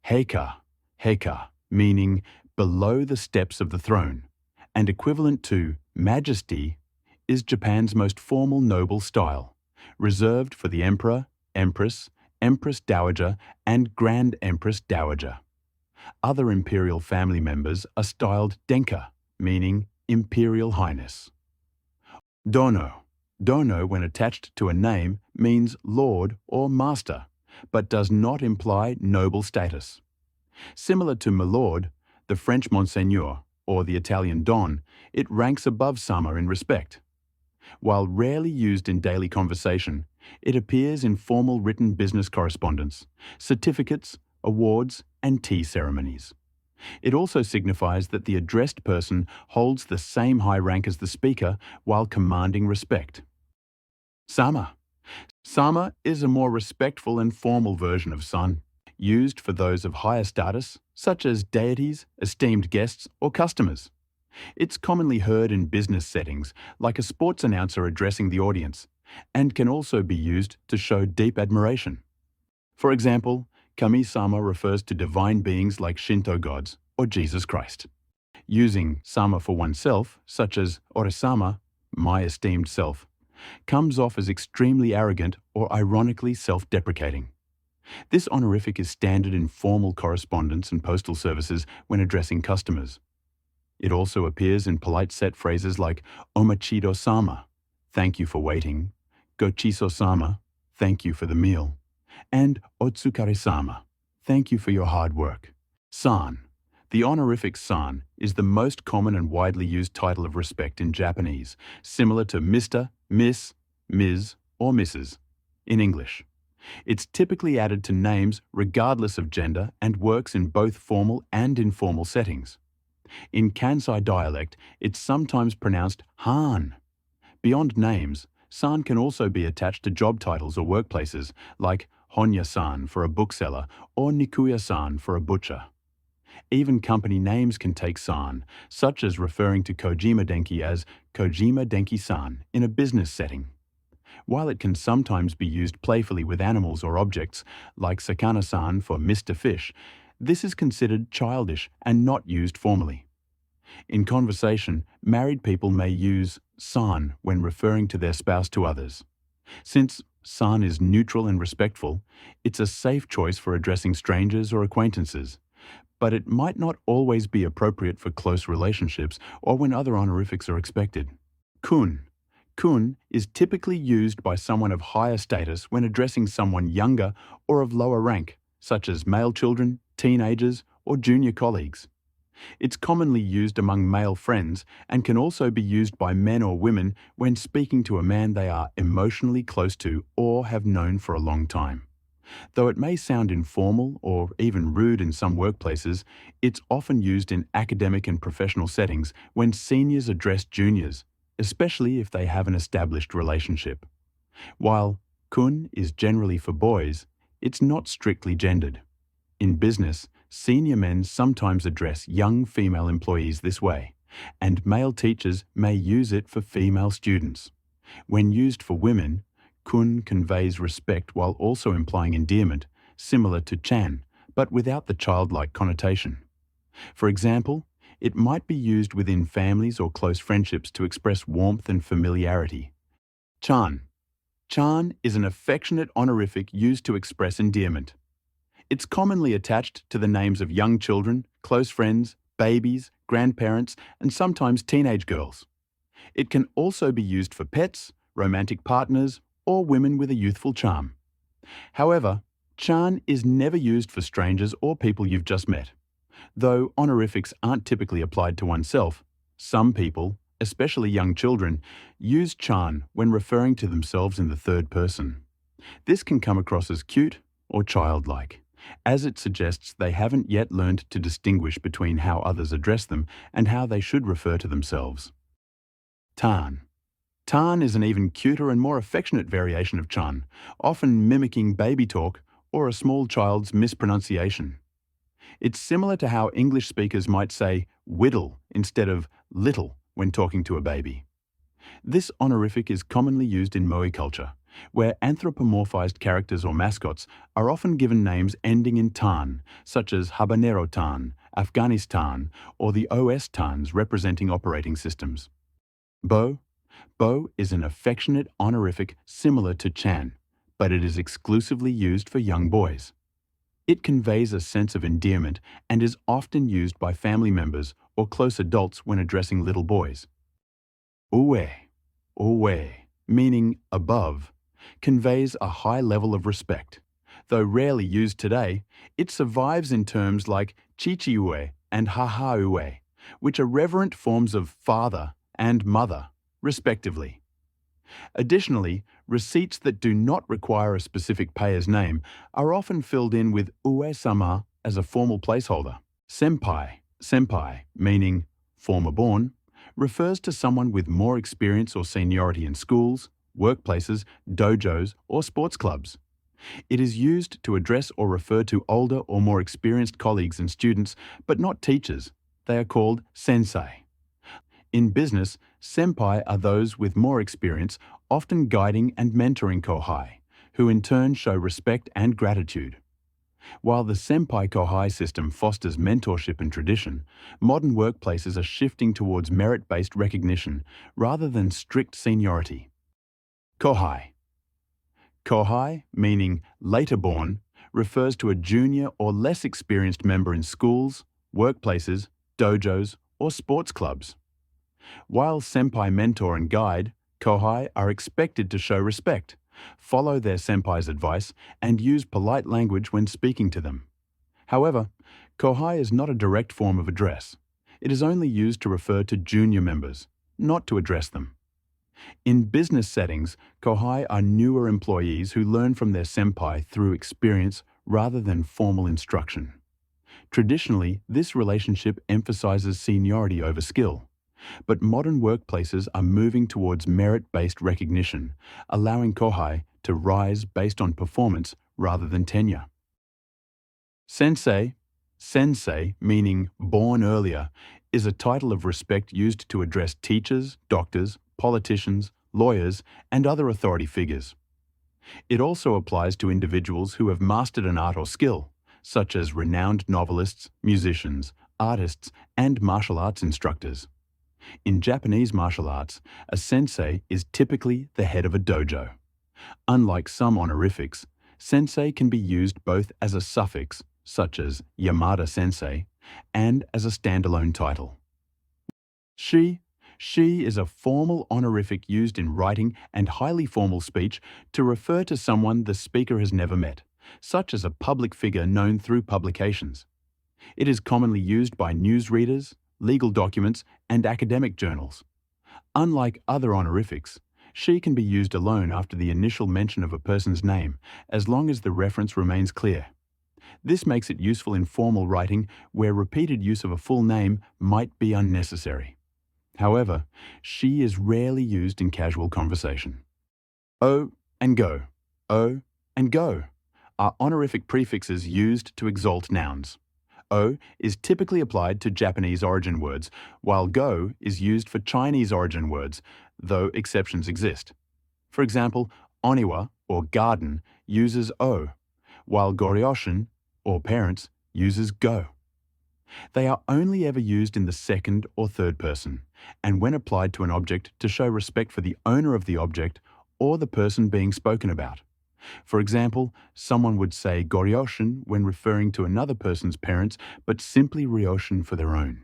Heika, Heika, meaning below the steps of the throne, and equivalent to majesty, is Japan's most formal noble style, reserved for the emperor, empress, empress dowager, and grand empress dowager. Other imperial family members are styled denka, meaning imperial highness. Dono. Dono, when attached to a name, means lord or master, but does not imply noble status. Similar to milord, the French monseigneur, or the Italian don, it ranks above sama in respect. While rarely used in daily conversation, it appears in formal written business correspondence, certificates, awards, and tea ceremonies. It also signifies that the addressed person holds the same high rank as the speaker while commanding respect. Sama. Sama is a more respectful and formal version of san, used for those of higher status, such as deities, esteemed guests, or customers. It's commonly heard in business settings, like a sports announcer addressing the audience, and can also be used to show deep admiration. For example, Kami-sama refers to divine beings like Shinto gods or Jesus Christ. Using sama for oneself, such as ore-sama, my esteemed self, comes off as extremely arrogant or ironically self-deprecating. This honorific is standard in formal correspondence and postal services when addressing customers. It also appears in polite set phrases like omachido-sama, thank you for waiting, gochiso-sama, thank you for the meal, and otsukare-sama, thank you for your hard work. San. The honorific san is the most common and widely used title of respect in Japanese, similar to Mr., Miss, Ms., or Mrs. in English. It's typically added to names regardless of gender and works in both formal and informal settings. In Kansai dialect, it's sometimes pronounced han. Beyond names, san can also be attached to job titles or workplaces, like Honya-san for a bookseller or Nikuya-san for a butcher. Even company names can take san, such as referring to Kojima Denki as Kojima Denki-san in a business setting. While it can sometimes be used playfully with animals or objects, like Sakana-san for Mr. Fish, this is considered childish and not used formally. In conversation, married people may use san when referring to their spouse to others. Since san is neutral and respectful, it's a safe choice for addressing strangers or acquaintances, but it might not always be appropriate for close relationships or when other honorifics are expected. Kun. Kun is typically used by someone of higher status when addressing someone younger or of lower rank, such as male children, teenagers, or junior colleagues. It's commonly used among male friends and can also be used by men or women when speaking to a man they are emotionally close to or have known for a long time. Though it may sound informal or even rude in some workplaces, it's often used in academic and professional settings when seniors address juniors, especially if they have an established relationship. While kun is generally for boys, it's not strictly gendered. In business, senior men sometimes address young female employees this way, and male teachers may use it for female students. When used for women, kun conveys respect while also implying endearment, similar to chan, but without the childlike connotation. For example, it might be used within families or close friendships to express warmth and familiarity. Chan. Chan is an affectionate honorific used to express endearment. It's commonly attached to the names of young children, close friends, babies, grandparents, and sometimes teenage girls. It can also be used for pets, romantic partners, or women with a youthful charm. However, chan is never used for strangers or people you've just met. Though honorifics aren't typically applied to oneself, some people, especially young children, use chan when referring to themselves in the third person. This can come across as cute or childlike, as it suggests they haven't yet learned to distinguish between how others address them and how they should refer to themselves. Tan. Tan is an even cuter and more affectionate variation of chan, often mimicking baby talk or a small child's mispronunciation. It's similar to how English speakers might say whittle instead of little when talking to a baby. This honorific is commonly used in Moe culture, where anthropomorphized characters or mascots are often given names ending in tan, such as Habanero Tan, Afghanistan, or the OS Tans representing operating systems. Bo. Bo is an affectionate honorific similar to Chan, but it is exclusively used for young boys. It conveys a sense of endearment and is often used by family members or close adults when addressing little boys. Ue, Ue, meaning above, conveys a high level of respect. Though rarely used today, it survives in terms like chichiue and hahaue, which are reverent forms of father and mother, respectively. Additionally, receipts that do not require a specific payer's name are often filled in with ue-sama as a formal placeholder. Senpai, meaning former born, refers to someone with more experience or seniority in schools, workplaces, dojos, or sports clubs. It is used to address or refer to older or more experienced colleagues and students, but not teachers. They are called sensei. In business, senpai are those with more experience, often guiding and mentoring kohai, who in turn show respect and gratitude. While the senpai kohai system fosters mentorship and tradition, modern workplaces are shifting towards merit-based recognition rather than strict seniority. Kohai. Kohai, meaning later born, refers to a junior or less experienced member in schools, workplaces, dojos, or sports clubs. While senpai mentor and guide, kohai are expected to show respect, follow their senpai's advice, and use polite language when speaking to them. However, kohai is not a direct form of address. It is only used to refer to junior members, not to address them. In business settings, kohai are newer employees who learn from their senpai through experience rather than formal instruction. Traditionally, this relationship emphasizes seniority over skill. But modern workplaces are moving towards merit-based recognition, allowing kohai to rise based on performance rather than tenure. Sensei, meaning born earlier, is a title of respect used to address teachers, doctors, politicians, lawyers, and other authority figures. It also applies to individuals who have mastered an art or skill, such as renowned novelists, musicians, artists, and martial arts instructors. In Japanese martial arts, a sensei is typically the head of a dojo. Unlike some honorifics, sensei can be used both as a suffix, such as Yamada Sensei, and as a standalone title. Shi is a formal honorific used in writing and highly formal speech to refer to someone the speaker has never met, such as a public figure known through publications. It is commonly used by newsreaders, legal documents, and academic journals. Unlike other honorifics, shi can be used alone after the initial mention of a person's name, as long as the reference remains clear. This makes it useful in formal writing where repeated use of a full name might be unnecessary. However, shi is rarely used in casual conversation. O and go. O and go are honorific prefixes used to exalt nouns. O is typically applied to Japanese origin words, while go is used for Chinese origin words, though exceptions exist. For example, oniwa, or garden, uses o, while goryoshin, or parents, uses go. They are only ever used in the second or third person, and when applied to an object to show respect for the owner of the object or the person being spoken about. For example, someone would say goryoshin when referring to another person's parents, but simply ryoshin for their own.